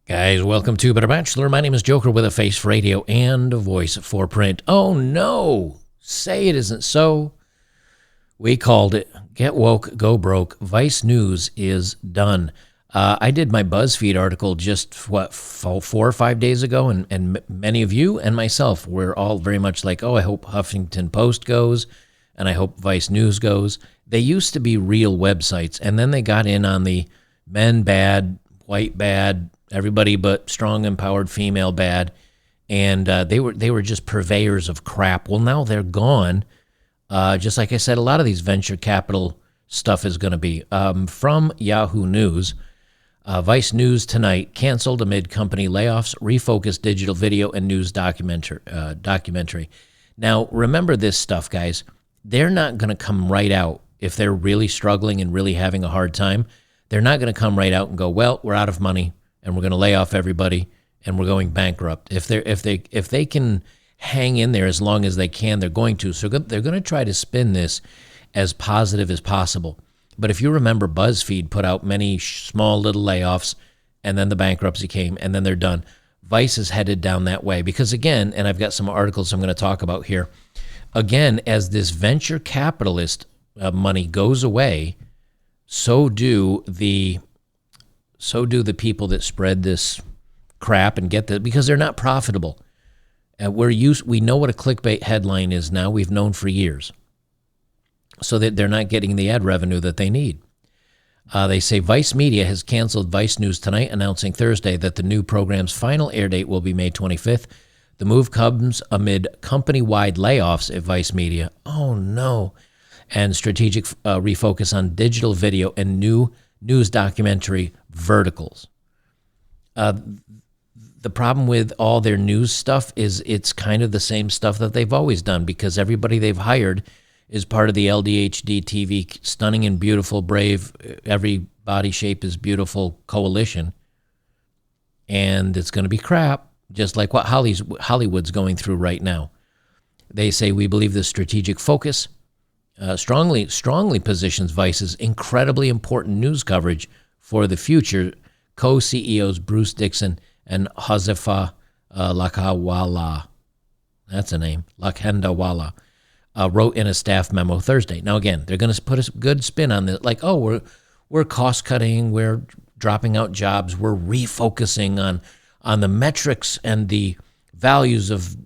Guys, welcome to Bachelor. My name is Joker with a face for radio and a voice for print. Oh no! Say it isn't so. We called it. Get woke, go broke. Vice News is done. I did my BuzzFeed article just, 4 or 5 days ago, and many of you and myself were all very much like, oh, I hope Huffington Post goes, and I hope Vice News goes. They used to be real websites, and then they got in on the men bad, white bad, everybody but strong, empowered female bad, and they were just purveyors of crap. Well, now they're gone. Just like I said, a lot of these venture capital stuff is going to be. From Yahoo News, Vice News tonight canceled amid company layoffs, refocused digital video and news documentary. Now, remember this stuff, guys. They're not going to come right out if they're really struggling and really having a hard time. They're not going to come right out and go, well, we're out of money and we're going to lay off everybody and we're going bankrupt. If they can hang in there as long as they can, they're going to. So they're going to try to spin this as positive as possible. But if you remember, BuzzFeed put out many small little layoffs, and then the bankruptcy came, and then they're done. Vice is headed down that way because, again, and I've got some articles I'm going to talk about here, again, as this venture capitalist money goes away, so do the people that spread this crap and get that, because they're not profitable. We know what a clickbait headline is now. We've known for years. So that they're not getting the ad revenue that they need. They say Vice Media has canceled Vice News tonight, announcing Thursday that the new program's final air date will be May 25th. The move comes amid company-wide layoffs at Vice Media. Oh, no. And strategic refocus on digital video and new news documentary verticals. The problem with all their news stuff is it's kind of the same stuff that they've always done, because everybody they've hired is part of the LDHD TV, stunning and beautiful, brave, every body shape is beautiful coalition. And it's going to be crap, just like what Hollywood's going through right now. They say, we believe the strategic focus strongly positions Vice's incredibly important news coverage for the future. Co-CEOs Bruce Dixon and Josefa Lakhandawala, that's a name, Lakhandawala, wrote in a staff memo Thursday. Now, again, they're going to put a good spin on this, like, oh, we're cost-cutting, we're dropping out jobs, we're refocusing on the metrics and the values of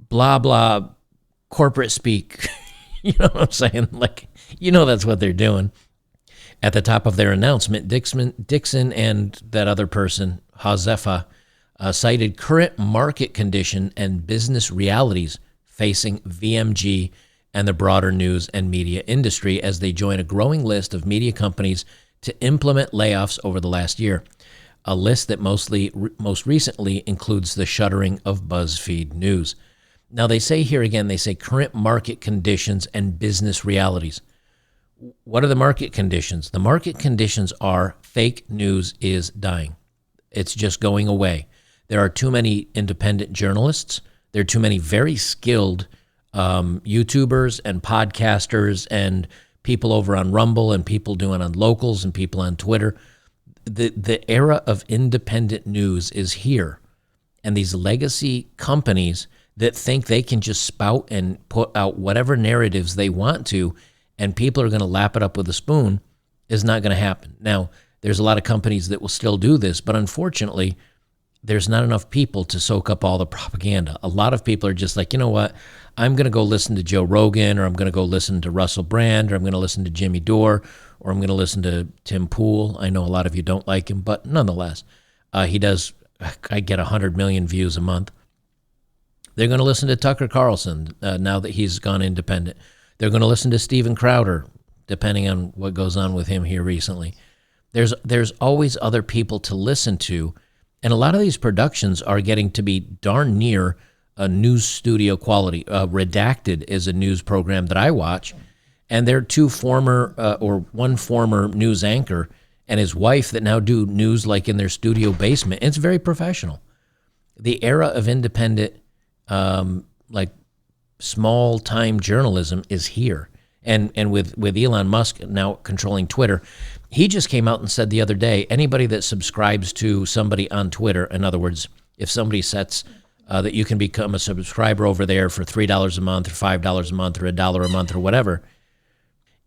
blah, blah, corporate speak. You know what I'm saying? Like, that's what they're doing. At the top of their announcement, Dixon and that other person, Josefa, cited current market condition and business realities facing VMG and the broader news and media industry as they join a growing list of media companies to implement layoffs over the last year, a list that most recently includes the shuttering of BuzzFeed News. Now, they say here again, they say current market conditions and business realities. What are the market conditions? The market conditions are fake news is dying. It's just going away. There are too many independent journalists. There are too many very skilled YouTubers and podcasters and people over on Rumble and people doing on Locals and people on Twitter. The era of independent news is here. And these legacy companies that think they can just spout and put out whatever narratives they want to, and people are going to lap it up with a spoon, is not going to happen. Now, there's a lot of companies that will still do this, but unfortunately, there's not enough people to soak up all the propaganda. A lot of people are just like, you know what, I'm going to go listen to Joe Rogan, or I'm going to go listen to Russell Brand, or I'm going to listen to Jimmy Dore, or I'm going to listen to Tim Pool. I know a lot of you don't like him, but nonetheless, I get 100 million views a month. They're going to listen to Tucker Carlson now that he's gone independent. They're going to listen to Steven Crowder, depending on what goes on with him here recently. There's always other people to listen to, and a lot of these productions are getting to be darn near a news studio quality. Redacted is a news program that I watch, and they're one former news anchor and his wife that now do news like in their studio basement. It's very professional. The era of independent, like small-time journalism is here, And with Elon Musk now controlling Twitter, he just came out and said the other day, anybody that subscribes to somebody on Twitter, in other words, if somebody sets that you can become a subscriber over there for $3 a month or $5 a month or $1 a month or whatever,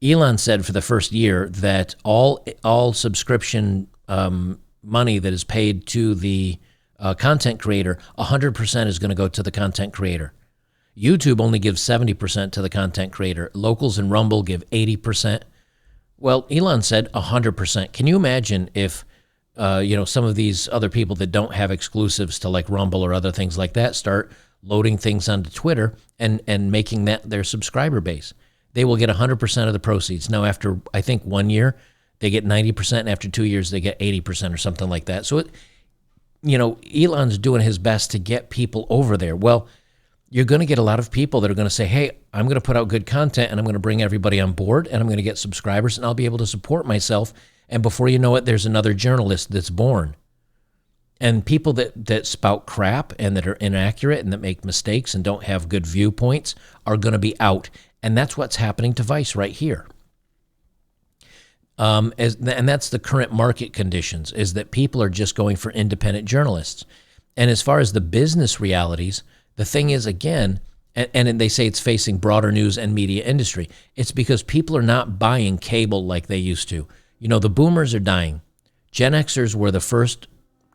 Elon said for the first year that all subscription money that is paid to the content creator, 100% is going to go to the content creator. YouTube only gives 70% to the content creator. Locals and Rumble give 80%. Well, Elon said 100%. Can you imagine if, some of these other people that don't have exclusives to like Rumble or other things like that start loading things onto Twitter and making that their subscriber base? They will get 100% of the proceeds. Now, after, I think, 1 year, they get 90%, and after 2 years, they get 80% or something like that. So, Elon's doing his best to get people over there. Well, you're going to get a lot of people that are going to say, hey, I'm going to put out good content and I'm going to bring everybody on board and I'm going to get subscribers and I'll be able to support myself. And before you know it, there's another journalist that's born. And people that spout crap and that are inaccurate and that make mistakes and don't have good viewpoints are going to be out. And that's what's happening to Vice right here. And that's the current market conditions, is that people are just going for independent journalists. And as far as the business realities, the thing is, again, and they say it's facing broader news and media industry, it's because people are not buying cable like they used to. The boomers are dying. Gen Xers were the first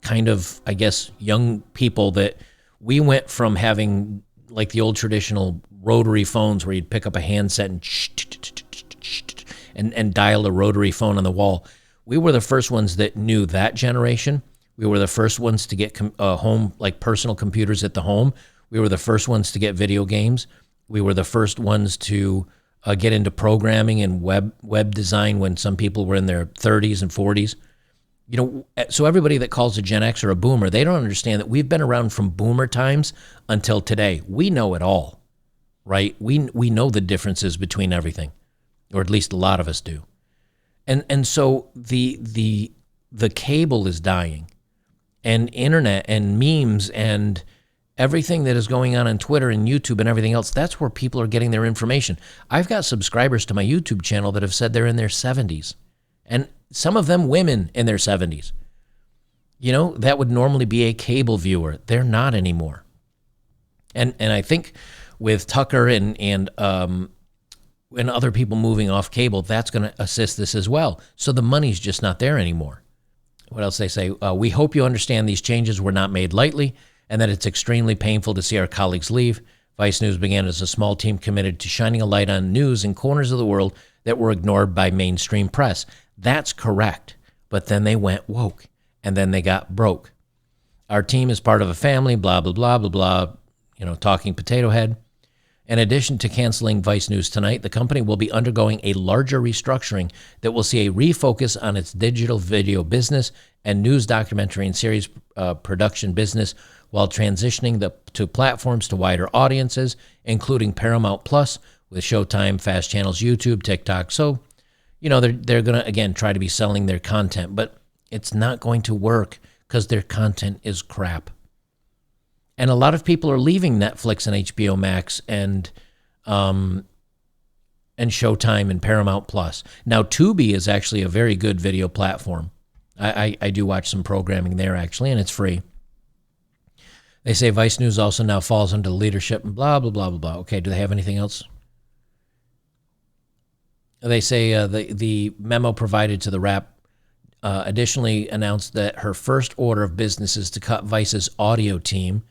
kind of, I guess, young people that we went from having like the old traditional rotary phones where you'd pick up a handset and dial a rotary phone on the wall. We were the first ones that knew that generation. We were the first ones to get home, like personal computers at the home. We were the first ones to get video games. We were the first ones to get into programming and web design when some people were in their 30s and 40s. So everybody that calls a Gen X or a boomer, they don't understand that we've been around from boomer times until today. We know it all, right? We know the differences between everything, or at least a lot of us do. And so the cable is dying, and internet and memes and everything that is going on Twitter and YouTube and everything else, that's where people are getting their information. I've got subscribers to my YouTube channel that have said they're in their 70s, and some of them women in their 70s. That would normally be a cable viewer. They're not anymore. And I think with Tucker and other people moving off cable, that's going to assist this as well. So the money's just not there anymore. What else they say? We hope you understand these changes were not made lightly and that it's extremely painful to see our colleagues leave. Vice News began as a small team committed to shining a light on news in corners of the world that were ignored by mainstream press. That's correct. But then they went woke, and then they got broke. Our team is part of a family, blah, blah, blah, blah, blah, talking potato head. In addition to canceling Vice News tonight, the company will be undergoing a larger restructuring that will see a refocus on its digital video business and news documentary and series production business while transitioning to platforms to wider audiences, including Paramount Plus with Showtime, Fast Channels, YouTube, TikTok. So, they're going to, again, try to be selling their content, but it's not going to work because their content is crap. And a lot of people are leaving Netflix and HBO Max and Showtime and Paramount Plus. Now, Tubi is actually a very good video platform. I do watch some programming there, actually, and it's free. They say Vice News also now falls under leadership and blah, blah, blah, blah, blah. Okay, do they have anything else? They say the memo provided to the Wrap additionally announced that her first order of business is to cut Vice's audio team,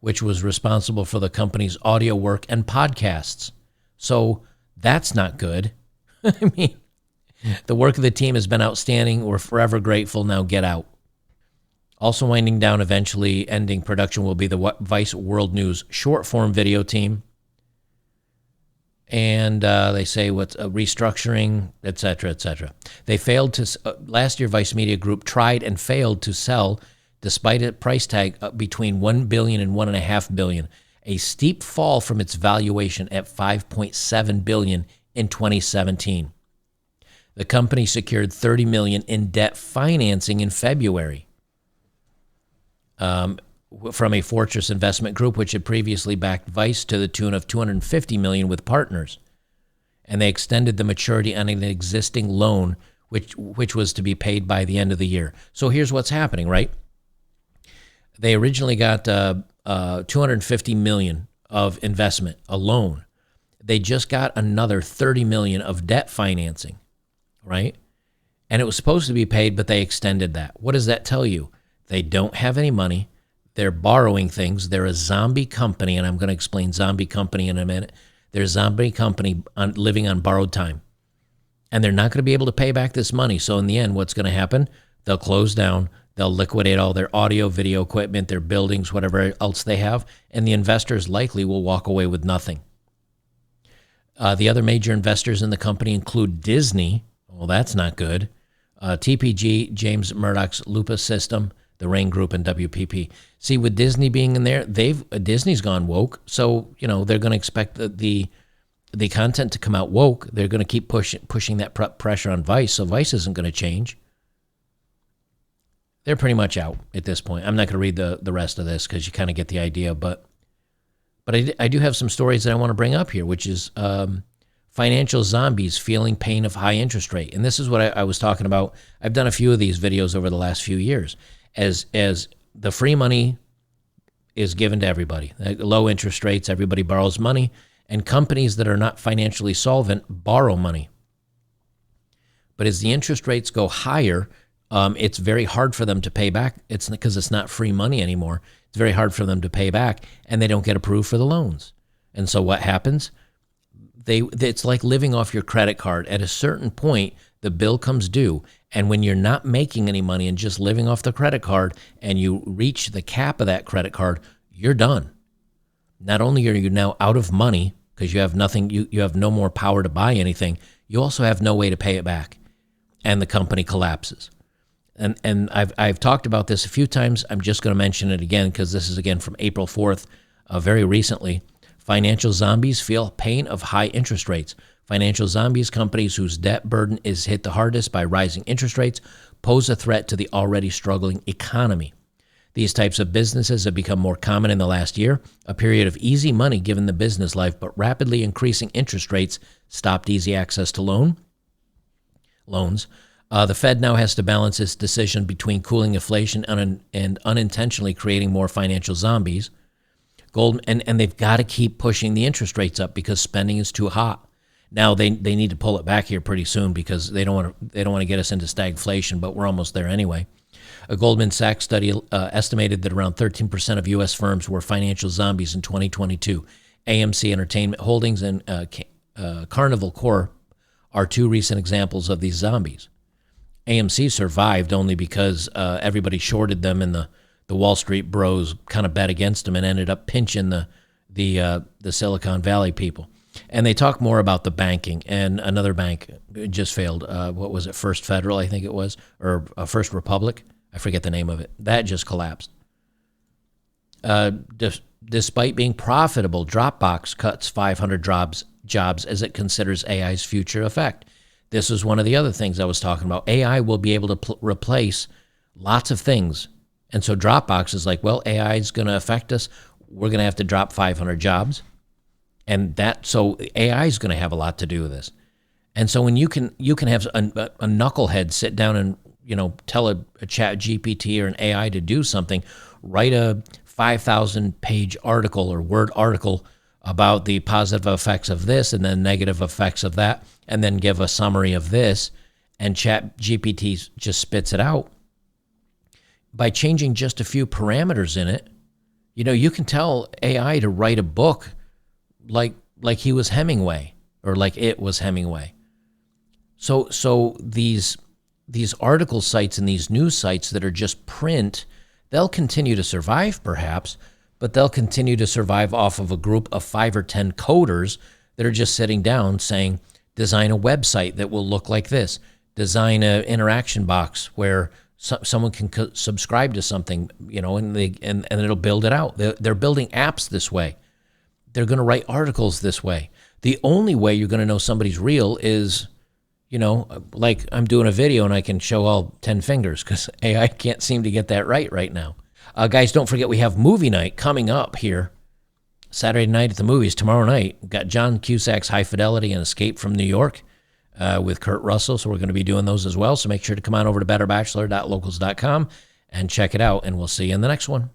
which was responsible for the company's audio work and podcasts. So that's not good. I mean, the work of the team has been outstanding. We're forever grateful. Now get out. Also winding down, eventually ending production, will be the Vice World News short-form video team. And they say what's restructuring, et cetera, et cetera. They failed to, last year Vice Media Group tried and failed to sell despite a price tag between $1 billion and $1.5 billion, a steep fall from its valuation at $5.7 billion in 2017. The company secured $30 million in debt financing in February from a Fortress Investment Group, which had previously backed Vice to the tune of $250 million with partners. and they extended the maturity on an existing loan, which was to be paid by the end of the year. So here's what's happening, right? They originally got $250 million of investment, a loan. They just got another $30 million of debt financing, right? And it was supposed to be paid, but they extended that. What does that tell you? They don't have any money. They're borrowing things. They're a zombie company, and I'm going to explain zombie company in a minute. They're a zombie company living on borrowed time, and they're not going to be able to pay back this money. So in the end, what's going to happen? They'll close down. They'll liquidate all their audio, video equipment, their buildings, whatever else they have, and the investors likely will walk away with nothing. The other major investors in the company include Disney. Well, that's not good. TPG, James Murdoch's Lupus System, the Rain Group, and WPP. See, with Disney being in there, Disney's gone woke, so they're going to expect the content to come out woke. They're going to keep pushing that pressure on Vice, so Vice isn't going to change. They're pretty much out at this point. I'm not going to read the rest of this because you kind of get the idea, but I do have some stories that I want to bring up here, which is financial zombies feeling pain of high interest rate. And this is what I was talking about. I've done a few of these videos over the last few years. As the free money is given to everybody, low interest rates, everybody borrows money, and companies that are not financially solvent borrow money. But as the interest rates go higher, it's very hard for them to pay back. It's because it's not free money anymore. It's very hard for them to pay back, and they don't get approved for the loans. And so what happens? It's like living off your credit card. At a certain point, the bill comes due, and when you're not making any money and just living off the credit card, and you reach the cap of that credit card, you're done. Not only are you now out of money because you have nothing, you have no more power to buy anything, you also have no way to pay it back, and the company collapses. And I've talked about this a few times. I'm just going to mention it again because this is again from April 4th, very recently. Financial zombies feel pain of high interest rates. Financial zombies, companies whose debt burden is hit the hardest by rising interest rates, pose a threat to the already struggling economy. These types of businesses have become more common in the last year. A period of easy money given the business life, but rapidly increasing interest rates stopped easy access to loans. The Fed now has to balance its decision between cooling inflation and unintentionally creating more financial zombies. And they've got to keep pushing the interest rates up because spending is too hot. Now they need to pull it back here pretty soon because they don't want to get us into stagflation, but we're almost there anyway. A Goldman Sachs study estimated that around 13% of U.S. firms were financial zombies in 2022. AMC Entertainment Holdings and Carnival Corp are two recent examples of these zombies. AMC survived only because everybody shorted them, and the Wall Street bros kind of bet against them and ended up pinching the Silicon Valley people. And they talk more about the banking, and another bank just failed. What was it? First Federal, I think it was, or First Republic. I forget the name of it. That just collapsed. Despite being profitable, Dropbox cuts 500 jobs as it considers AI's future effect. This is one of the other things I was talking about. AI will be able to replace lots of things. And so Dropbox is like, well, AI is going to affect us. We're going to have to drop 500 jobs. So AI is going to have a lot to do with this. And so when you can have a knucklehead sit down and tell a chat GPT or an AI to do something, write a 5,000 page article or word article about the positive effects of this and then negative effects of that, and then give a summary of this, and chat GPT just spits it out. By changing just a few parameters in it, you can tell AI to write a book like he was Hemingway, or like it was Hemingway. So these article sites and these news sites that are just print, they'll continue to survive perhaps, but they'll continue to survive off of a group of 5 or 10 coders that are just sitting down saying, design a website that will look like this, design an interaction box where someone can subscribe to something, and it'll build it out. They're building apps this way. They're going to write articles this way. The only way you're going to know somebody's real is, like I'm doing a video and I can show all 10 fingers because AI can't seem to get that right now. Guys, don't forget we have movie night coming up here Saturday night at the movies, tomorrow night, we've got John Cusack's High Fidelity and Escape from New York with Kurt Russell. So we're going to be doing those as well. So make sure to come on over to betterbachelor.locals.com and check it out. And we'll see you in the next one.